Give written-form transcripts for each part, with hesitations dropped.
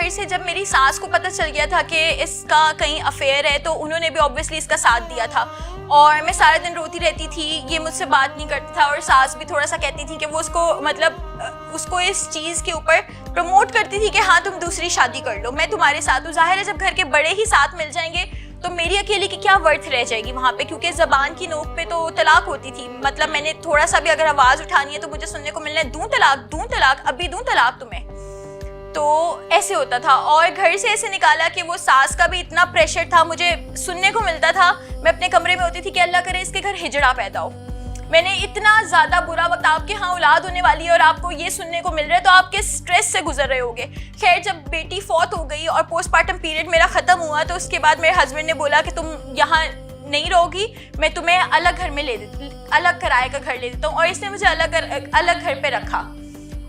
घर से जब मेरी सास को पता चल गया था कि इसका कहीं अफेयर है तो उन्होंने भी ऑब्वियसली इसका साथ दिया था। और मैं सारा दिन रोती रहती थी, ये मुझसे बात नहीं करता था और सास भी थोड़ा सा कहती थी कि वो उसको मतलब उसको इस चीज़ के ऊपर प्रमोट करती थी कि हाँ तुम दूसरी शादी कर लो, मैं तुम्हारे साथ हूँ। जाहिर है जब घर के बड़े ही साथ मिल जाएंगे तो मेरी अकेली की क्या वर्थ रह जाएगी वहाँ पे, क्योंकि ज़बान की नोक पे तो तलाक होती थी। मतलब मैंने थोड़ा सा भी अगर आवाज़ उठानी है तो मुझे सुनने को मिलना है दूँ तलाक, अभी दूँ तलाक तुम्हें। तो ऐसे होता था। और घर से ऐसे निकाला कि वो सास का भी इतना प्रेशर था, मुझे सुनने को मिलता था, मैं अपने कमरे में होती थी कि अल्लाह करे इसके घर हिजड़ा पैदा हो। मैंने इतना ज़्यादा बुरा वक्त, आपके यहाँ औलाद होने वाली है और आपको ये सुनने को मिल रहा है तो आप किस स्ट्रेस से गुजर रहे होगे। खैर जब बेटी फौत हो गई और पोस्टमार्टम पीरियड मेरा ख़त्म हुआ तो उसके बाद मेरे हस्बैंड ने बोला कि तुम यहाँ नहीं रहोगी, मैं तुम्हें अलग घर में अलग किराए का घर ले देता हूँ। और इसने मुझे अलग घर पे रखा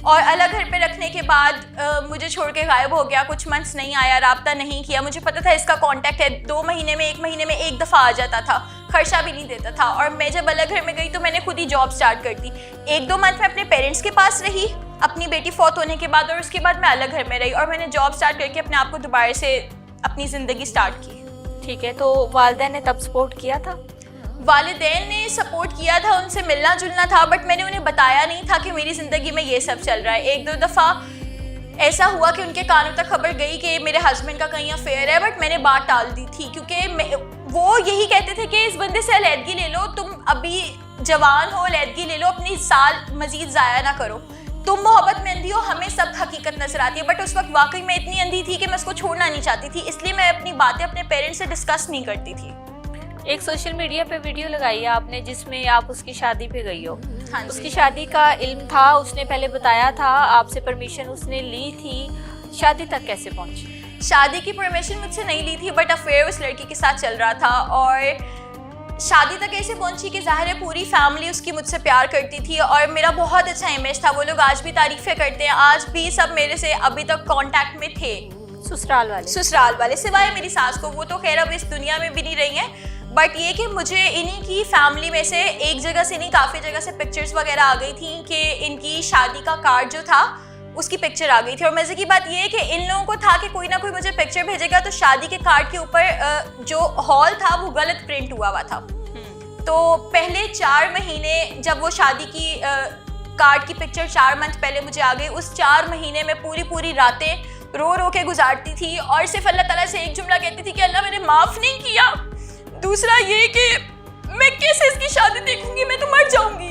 और अलग घर पे रखने के बाद मुझे छोड़ के गायब हो गया। कुछ मंथ्स नहीं आया, राब्ता नहीं किया। मुझे पता था इसका कांटेक्ट है, 2 महीने में 1 महीने में एक दफ़ा आ जाता था, खर्चा भी नहीं देता था। और मैं जब अलग घर में गई तो मैंने खुद ही जॉब स्टार्ट कर दी। 1-2 मंथ में अपने पेरेंट्स के पास रही अपनी बेटी फौत होने के बाद, और उसके बाद मैं अलग घर में रही और मैंने जॉब स्टार्ट करके अपने आप को दोबारा से अपनी ज़िंदगी स्टार्ट की। ठीक है, तो वालिदैन ने तब सपोर्ट किया था? वालिदैन ने सपोर्ट किया था, उनसे मिलना जुलना था, बट मैंने उन्हें बताया नहीं था कि मेरी ज़िंदगी में ये सब चल रहा है। 1-2 दफ़ा ऐसा हुआ कि उनके कानों तक खबर गई कि मेरे हस्बैंड का कहीं अफेयर है, बट मैंने बात टाल दी थी क्योंकि वो यही कहते थे कि इस बंदे से अलहदगी ले लो, तुम अभी जवान हो, अलहदगी ले लो, अपनी साल मज़ीद ज़ाया ना करो, तुम मोहब्बत में अंधी हो, हमें सब हकीकत नजर आती है। बट उस वक्त वाकई में इतनी अंधी थी कि मैं उसको छोड़ना नहीं चाहती थी, इसलिए मैं अपनी बातें अपने पेरेंट्स से डिस्कस नहीं करती थी। एक सोशल मीडिया पे वीडियो लगाई है आपने जिसमें आप उसकी शादी पे गई हो। हाँ, उसकी शादी का इल्म था, उसने पहले बताया था, आपसे परमिशन उसने ली थी, शादी तक कैसे पहुंची? शादी की परमिशन मुझसे नहीं ली थी, बट अफेयर उस लड़की के साथ चल रहा था। और शादी तक ऐसे पहुंची कि जाहिर है पूरी फैमिली उसकी मुझसे प्यार करती थी और मेरा बहुत अच्छा इमेज था। वो लोग आज भी तारीफ़ें करते हैं, आज भी सब मेरे से अभी तक कांटेक्ट में थे। ससुराल वाले सिवाय मेरी सास को, वो तो खैर अब इस दुनिया में भी नहीं रही हैं। बट ये कि मुझे इन्हीं की फैमिली में से एक जगह से नहीं, काफ़ी जगह से पिक्चर्स वगैरह आ गई थी कि इनकी शादी का कार्ड जो था उसकी पिक्चर आ गई थी। और मज़े की बात ये है कि इन लोगों को था कि कोई ना कोई मुझे पिक्चर भेजेगा तो शादी के कार्ड के ऊपर जो हॉल था वो गलत प्रिंट हुआ था। तो पहले 4 महीने जब वो शादी की कार्ड की पिक्चर 4 मंथ पहले मुझे आ गई, उस 4 महीने में पूरी रातें रो के गुजारती थी और सिर्फ अल्लाह ताला से एक जुमला कहती थी कि अल्लाह मैंने माफ़ नहीं किया। दूसरा ये कि मैं कैसे इसकी शादी देखूंगी, मैं तो मर जाऊंगी।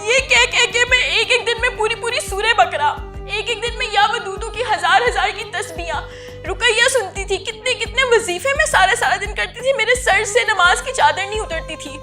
ये कह के मैं एक दिन में पूरी सूरह बकरा, एक दिन में या वदूदों की हजार की तस्बीहां, रुकैया सुनती थी, कितने वजीफे मैं सारा दिन करती थी। मेरे सर से नमाज की चादर नहीं उतरती थी।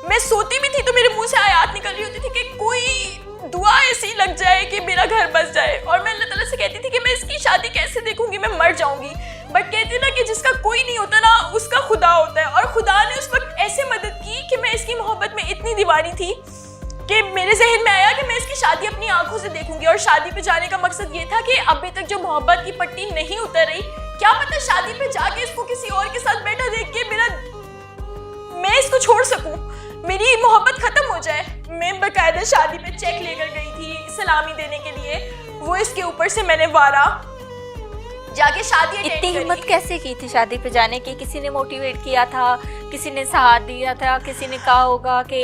मैं सोती भी थी तो मेरे मुंह से आयात निकल रही होती थी कि कोई दुआ ऐसी लग जाए कि मेरा घर बस जाए। और मैं अल्लाह ताला से कहती थी कि मैं इसकी शादी कैसे देखूंगी, मैं मर जाऊंगी। बट कहते ना कि जिसका कोई नहीं होता ना उसका खुदा होता है, और खुदा ने उस वक्त ऐसे मदद की कि मैं इसकी मोहब्बत में इतनी दीवानी थी कि मेरे जहन में आया कि मैं इसकी शादी अपनी आंखों से देखूंगी। और शादी पे जाने का मकसद ये था कि अभी तक जो मोहब्बत की पट्टी नहीं उतर रही, क्या पता शादी पे जाके इसको किसी और के साथ बैठा देख के मैं इसको छोड़ सकूं, मेरी मोहब्बत खत्म हो जाए। मैं बकायदा शादी पे चेक लेकर गई थी सलामी देने के लिए, वो इसके ऊपर से मैंने वारा जाके शादी अटेंड करी। इतनी हिम्मत कैसे की थी शादी पे जाने की? किसी ने मोटिवेट किया था, किसी ने साथ दिया था, किसी ने कहा होगा कि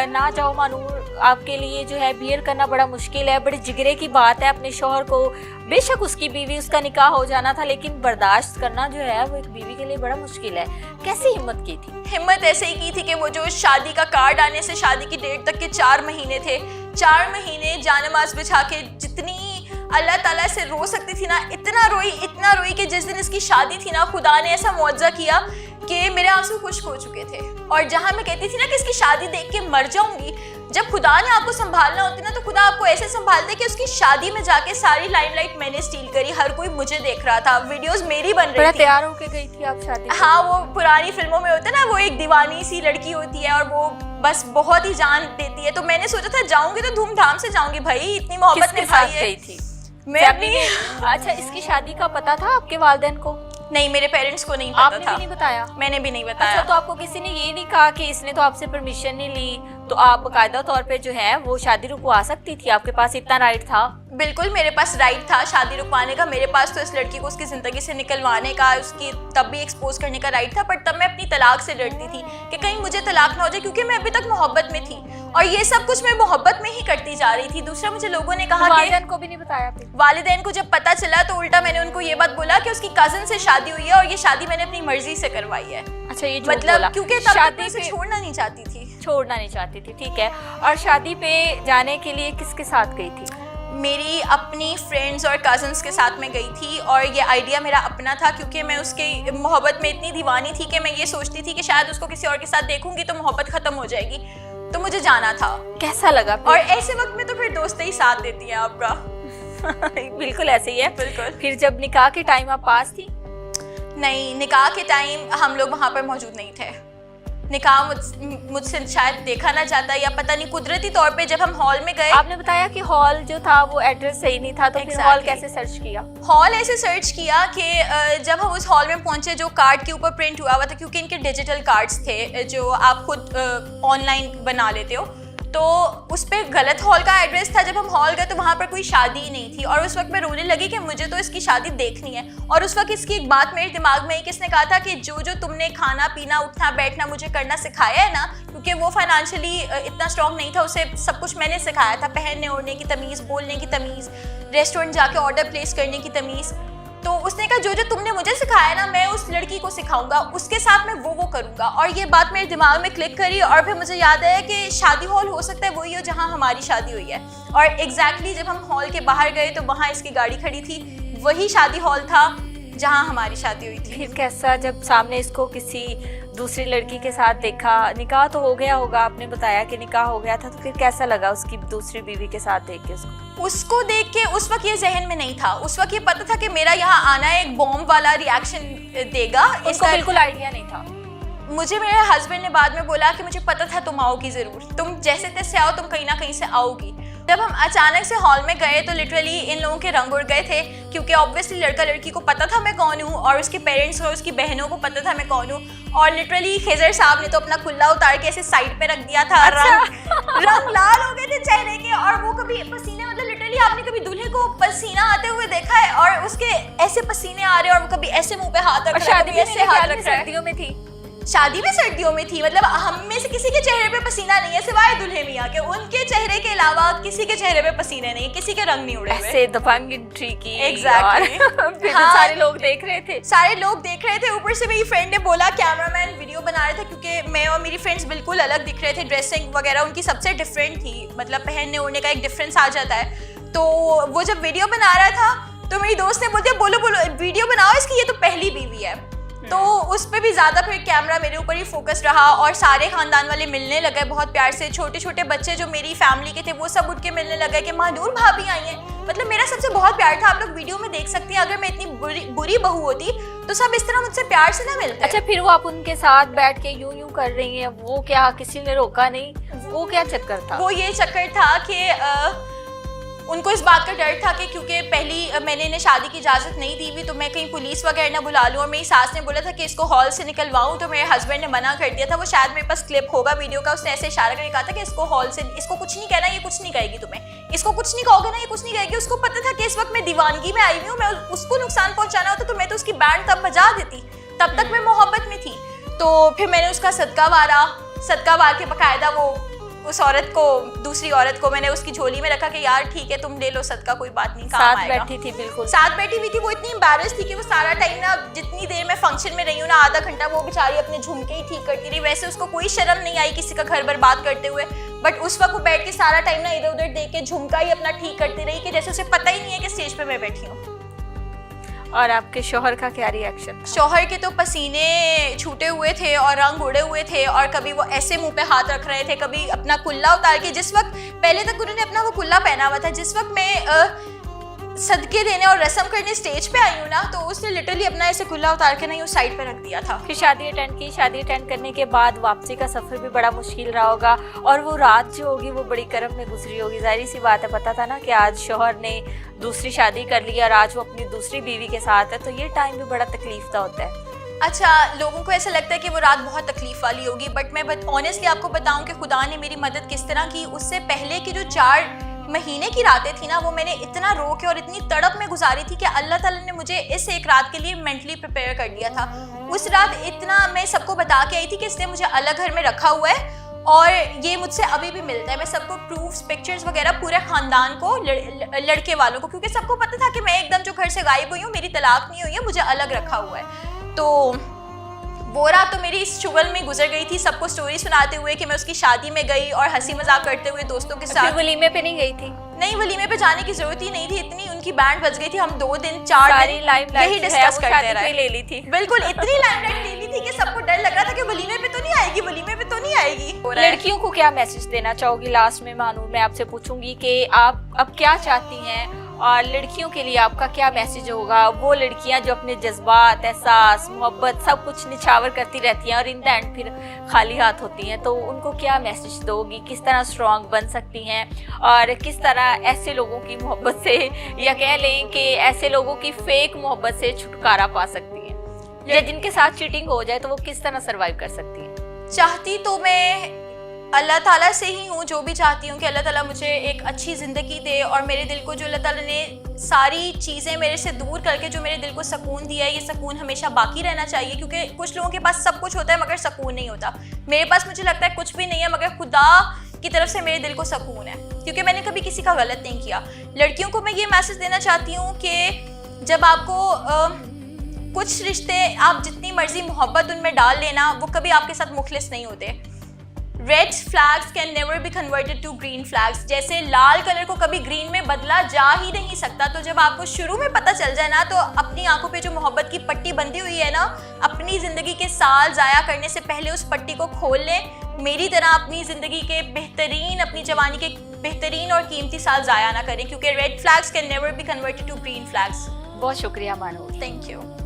ना जाओ मानूर, आपके लिए जो है बियर करना बड़ा मुश्किल है, बड़ी जिगरे की बात है अपने शौहर को, बेशक उसकी बीवी, उसका निकाह हो जाना था, लेकिन बर्दाश्त करना जो है वो एक बीवी के लिए बड़ा मुश्किल है। कैसे हिम्मत की थी? हिम्मत ऐसे ही की थी कि वो जो शादी का कार्ड आने से शादी की डेट तक के 4 महीने थे, 4 महीने जानमाज बिछा के जितनी अल्लाह ताला से रो सकती थी ना, इतना रोई कि जिस दिन इसकी शादी थी ना, खुदा ने ऐसा मुआवजा किया कि मेरे आंसू खुश्क हो चुके थे। और जहाँ मैं कहती थी ना कि इसकी शादी देख के मर जाऊंगी, जब खुदा ने आपको संभालना होती ना तो खुदा आपको ऐसे संभालते कि उसकी शादी में जाके सारी लाइमलाइट मैंने स्टील करी, हर कोई मुझे देख रहा था, वीडियोस मेरी बन रही थी। तैयार होके गई थी आप शादी? हाँ, वो पुरानी फिल्मों में होता है ना, वो एक दीवानी सी लड़की होती है और वो बस बहुत ही जान देती है। तो मैंने सोचा था जाऊंगी तो धूमधाम से जाऊंगी भाई, इतनी मोहब्बत निभाई है। मैं अपनी अच्छा, इसकी शादी का पता था आपके वालिदैन को? नहीं, मेरे पेरेंट्स को नहीं पता आपने था। भी नहीं बताया? मैंने भी नहीं बताया। अच्छा, तो आपको किसी ने ये नहीं कहा कि इसने तो आपसे परमिशन नहीं ली, तो आप बाकायदा तौर पे जो है वो शादी रुकवा सकती थी? आपके पास इतना राइट था? बिल्कुल मेरे पास राइट था शादी रुकवाने का, मेरे पास तो इस लड़की को उसकी ज़िंदगी से निकलवाने का, उसकी तब भी एक्सपोज करने का राइट था। पर तब मैं अपनी तलाक से डरती थी कि कहीं मुझे तलाक ना हो जाए, क्योंकि मैं अभी तक मोहब्बत में थी और ये सब कुछ मैं मोहब्बत में ही करती जा रही थी। दूसरा, मुझे लोगों ने कहा कि वालिदैन को भी नहीं बताया फिर? वालिदैन को जब पता चला तो उल्टा मैंने उनको ये बात बोला कि उसकी कज़न से शादी हुई है और ये शादी मैंने अपनी मर्जी से करवाई है। अच्छा, ये मतलब क्योंकि तब शादी मैं उसे छोड़ना नहीं चाहती थी। छोड़ना नहीं चाहती थी, ठीक है। और शादी पे जाने के लिए किसके साथ गई थी? मेरी अपनी फ्रेंड्स और कज़न्स के साथ में गई थी और ये आइडिया मेरा अपना था, क्योंकि मैं उसके मोहब्बत में इतनी दीवानी थी कि मैं ये सोचती थी कि शायद उसको किसी और के साथ देखूंगी तो मोहब्बत ख़त्म हो जाएगी, तो मुझे जाना था। कैसा लगा फिर? और ऐसे वक्त में तो फिर दोस्तें ही साथ देती हैं आपका। बिल्कुल ऐसे ही है। बिल्कुल। फिर जब निकाह के टाइम आप पास थी? नहीं, निकाह के टाइम हम लोग वहाँ पर मौजूद नहीं थे। निकाह मुझसे शायद देखा ना जाता, या पता नहीं कुदरती तौर पे जब हम हॉल में गए। आपने बताया कि हॉल जो था वो एड्रेस सही नहीं था, तो फिर हॉल कैसे सर्च किया? हॉल ऐसे सर्च किया कि जब हम उस हॉल में पहुंचे, जो कार्ड के ऊपर प्रिंट हुआ हुआ था, क्योंकि इनके डिजिटल कार्ड्स थे जो आप खुद ऑनलाइन बना लेते हो, तो उस पर गलत हॉल का एड्रेस था। जब हम हॉल गए तो वहाँ पर कोई शादी ही नहीं थी और उस वक्त मैं रोने लगी कि मुझे तो इसकी शादी देखनी है। और उस वक्त इसकी एक बात मेरे दिमाग में आई कि इसने कहा था कि जो जो तुमने खाना पीना उठना बैठना मुझे करना सिखाया है ना, क्योंकि वो फाइनेंशियली इतना स्ट्रॉन्ग नहीं था, उसे सब कुछ मैंने सिखाया था, पहनने ओढ़ने की तमीज़, बोलने की तमीज़, रेस्टोरेंट जाके ऑर्डर प्लेस करने की तमीज़। तो उसने कहा जो जो तुमने मुझे सिखाया ना, मैं उस लड़की को सिखाऊंगा, उसके साथ मैं वो करूंगा। और ये बात मेरे दिमाग में क्लिक करी और फिर मुझे याद आया कि शादी हॉल हो सकता है वही हो जहां हमारी शादी हुई है। और एग्जैक्टली जब हम हॉल के बाहर गए तो वहां इसकी गाड़ी खड़ी थी, वही शादी हॉल था जहां हमारी शादी हुई थी। फिर कैसा, जब सामने इसको किसी दूसरी लड़की के साथ देखा? निकाह तो हो गया होगा, आपने बताया कि निकाह हो गया था, तो फिर कैसा लगा उसकी दूसरी बीवी के साथ देख के उसको देख के? उस वक्त ये जहन में नहीं था, उस वक्त ये पता था कि मेरा यहाँ आना एक बॉम्ब वाला रिएक्शन देगा। इसको बिल्कुल आइडिया नहीं था। मुझे मेरे हस्बैंड ने बाद में बोला कि मुझे पता था तुम आओगी ज़रूर, तुम जैसे तैसे आओ, तुम कहीं ना कहीं से आओगी। जब हम अचानक से हॉल में गए तो लिटरली इन लोगों के रंग उड़ गए थे, क्योंकि ऑब्वियसली लड़का लड़की को पता था मैं कौन हूँ और उसके पेरेंट्स और उसकी बहनों को पता था मैं कौन हूँ। और लिटरली खिजर साहब ने तो अपना कुल्ला उतार के ऐसे साइड पे रख दिया था। रंग लाल हो गए थे चेहरे के, और वो कभी पसीने, मतलब लिटरली आपने कभी दूल्हे को पसीना आते हुए देखा है? और उसके ऐसे पसीने आ रहे हैं और वो कभी ऐसे मुंह पे हाथ रख रहा है, कभी ऐसे हाथ रख रहा है। सर्दियों में थी शादी भी, सर्दियों में थी, मतलब हम में से किसी के चेहरे पे पसीना नहीं है सिवाय दूल्हे मियां के। उनके चेहरे के अलावा किसी के चेहरे पे पसीने नहीं, किसी के रंग नहीं उड़े हुए। ऐसे दबंग एंट्री की। एग्जैक्टली। फिर हाँ, सारे लोग देख रहे थे, सारे लोग देख रहे थे। ऊपर से मेरी फ्रेंड ने बोला, कैमरामैन वीडियो बना रहे थे, क्योंकि मैं और मेरी फ्रेंड्स बिल्कुल अलग दिख रहे थे, ड्रेसिंग वगैरह उनकी सबसे डिफरेंट थी, मतलब पहनने ओढ़ने का एक डिफरेंस आ जाता है। तो वो जब वीडियो बना रहा था तो मेरी दोस्त ने बोलती है बोलो बोलो वीडियो बनाओ इसकी, ये तो पहली बीवी है। तो उस पर भी ज़्यादा फिर कैमरा मेरे ऊपर ही फोकस रहा और सारे ख़ानदान वाले मिलने लगे बहुत प्यार से। छोटे छोटे बच्चे जो मेरी फैमिली के थे वो सब उठ के मिलने लगे कि महानूर भाभी आई हैं। मतलब मेरा सबसे बहुत प्यार था। आप लोग वीडियो में देख सकते हैं, अगर मैं इतनी बुरी बहू होती तो सब इस तरह मुझसे प्यार से ना मिलते। अच्छा, फिर वो आप उनके साथ बैठ के यूं यूं कर रही हैं, वो क्या किसी ने रोका नहीं? वो क्या चक्कर था? वो ये चक्कर था कि उनको इस बात का डर था कि क्योंकि पहली मैंने इन्हें शादी की इजाज़त नहीं दी हुई तो मैं कहीं पुलिस वगैरह ना बुला लूँ। और मेरी सास ने बोला था कि इसको हॉल से निकलवाऊँ, तो मेरे हस्बैंड ने मना कर दिया था। वो शायद मेरे पास क्लिप होगा वीडियो का, उसने ऐसे इशारा करके कहा था कि इसको हॉल से, इसको कुछ नहीं कहना, ये कुछ नहीं कहेगी तुम्हें, इसको कुछ नहीं कहोगे ना, ये कुछ नहीं कहेगी। उसको पता था कि इस वक्त मैं दीवानगी में आई हुई हूँ, मैं उसको नुकसान पहुँचाना होता तो मैं तो उसकी बैंड तब बजा देती, तब तक मैं मोहब्बत में थी। तो फिर मैंने उसका सदका वार के बाकायदा वो उस औरत को, दूसरी औरत को मैंने उसकी झोली में रखा कि यार ठीक है तुम ले लो सदका, कोई बात नहीं, काम आएगा। साथ बैठी थी, बिल्कुल साथ बैठी हुई थी। वो इतनी एम्बैरेस थी कि वो सारा टाइम ना, जितनी देर मैं फंक्शन में रही हूँ ना, आधा घंटा वो बेचारी अपने झुमके ही ठीक करती रही। वैसे उसको कोई शर्म नहीं आई किसी का घर बर्बाद करते हुए, बट उस वक्त वो बैठ के सारा टाइम ना इधर उधर देख के झुमका ही अपना ठीक करती रही कि जैसे उसे पता ही नहीं है कि स्टेज पे मैं बैठी हूँ। और आपके शौहर का क्या रिएक्शन? शौहर के तो पसीने छूटे हुए थे और रंग उड़े हुए थे, और कभी वो ऐसे मुंह पे हाथ रख रहे थे, कभी अपना कुल्ला उतार के। जिस वक्त पहले तक उन्होंने अपना वो कुल्ला पहना हुआ था, जिस वक्त मैं सदके देने और रस्म करने स्टेज पे आई हूँ ना, तो उसने लिटरली अपना ऐसे कुल्ला उतार के नहीं उस साइड पे रख दिया था। फिर शादी अटेंड की। शादी अटेंड करने के बाद वापसी का सफर भी बड़ा मुश्किल रहा होगा, और वो रात जो होगी वो बड़ी करम में गुजरी होगी। जाहिर सी बात है, पता था ना कि आज शौहर ने दूसरी शादी कर ली और आज वो अपनी दूसरी बीवी के साथ है, तो ये टाइम भी बड़ा तकलीफ का होता है। अच्छा, लोगों को ऐसा लगता है कि वो रात बहुत तकलीफ वाली होगी, बट मैं ऑनेस्टली आपको बताऊं कि खुदा ने मेरी मदद किस तरह की। उससे पहले की जो 4 महीने की रातें थी ना, वो मैंने इतना रो के और इतनी तड़प में गुजारी थी कि अल्लाह ताला ने मुझे इस एक रात के लिए मेंटली प्रिपेयर कर दिया था। उस रात इतना मैं सबको बता के आई थी कि इसने मुझे अलग घर में रखा हुआ है और ये मुझसे अभी भी मिलता है। मैं सबको प्रूफ्स, पिक्चर्स वगैरह, पूरे ख़ानदान को, लड़के वालों को, क्योंकि सबको पता था कि मैं एकदम जो घर से गायब हुई हूँ, मेरी तलाक नहीं हुई है, मुझे अलग रखा हुआ है। तो वो रात तो मेरी इस शुगल में गुजर गई थी, सबको स्टोरी सुनाते हुए कि मैं उसकी शादी में गई और हंसी मजाक करते हुए दोस्तों के साथ। वलीमे पे नहीं गई थी? नहीं, वलीमे पे जाने की जरूरत ही नहीं थी, इतनी उनकी बैंड बज गई थी। हम 2 दिन 4 दिन यही डिस्कस करते रहे। ले ली थी बिल्कुल, इतनी लाइमलाइट ले ली थी कि सबको डर लग रहा था कि वलीमे पे तो नहीं आएगी, वलीमे पे तो नहीं आएगी। लड़कियों को क्या मैसेज देना चाहोगी लास्ट में? मानूर, मैं आपसे पूछूंगी कि आप अब क्या चाहती हैं और लड़कियों के लिए आपका क्या मैसेज होगा? वो लड़कियां जो अपने जज्बात, एहसास, मोहब्बत सब कुछ निछावर करती रहती हैं और इन द एंड फिर खाली हाथ होती हैं, तो उनको क्या मैसेज दोगी? किस तरह स्ट्रॉन्ग बन सकती हैं और किस तरह ऐसे लोगों की मोहब्बत से, या कह लें कि ऐसे लोगों की फेक मोहब्बत से छुटकारा पा सकती हैं, या जिनके साथ चीटिंग हो जाए तो वो किस तरह सर्वाइव कर सकती हैं? चाहती तो मैं अल्लाह ताला से ही हूँ, जो भी चाहती हूँ कि अल्लाह ताला मुझे एक अच्छी ज़िंदगी दे और मेरे दिल को, जो अल्लाह ताला ने सारी चीज़ें मेरे से दूर करके जो मेरे दिल को सुकून दिया है, ये सुकून हमेशा बाकी रहना चाहिए। क्योंकि कुछ लोगों के पास सब कुछ होता है मगर सुकून नहीं होता। मेरे पास मुझे लगता है कुछ भी नहीं है मगर खुदा की तरफ से मेरे दिल को सुकून है, क्योंकि मैंने कभी किसी का गलत नहीं किया। लड़कियों को मैं ये मैसेज देना चाहती हूँ कि जब आपको कुछ रिश्ते, आप जितनी मर्जी मोहब्बत उनमें डाल लेना, वो कभी आपके साथ मुखलिस नहीं होते। Red flags can never be converted to green flags. जैसे लाल कलर को कभी ग्रीन में बदला जा ही नहीं सकता। तो जब आपको शुरू में पता चल जाए ना, तो अपनी आंखों पे जो मोहब्बत की पट्टी बंधी हुई है ना, अपनी ज़िंदगी के साल ज़ाया करने से पहले उस पट्टी को खोल लें। मेरी तरह अपनी ज़िंदगी के बेहतरीन, अपनी जवानी के बेहतरीन और कीमती साल ज़ाया ना करें, क्योंकि red flags can never be converted to green flags. बहुत शुक्रिया मानूर। Thank you.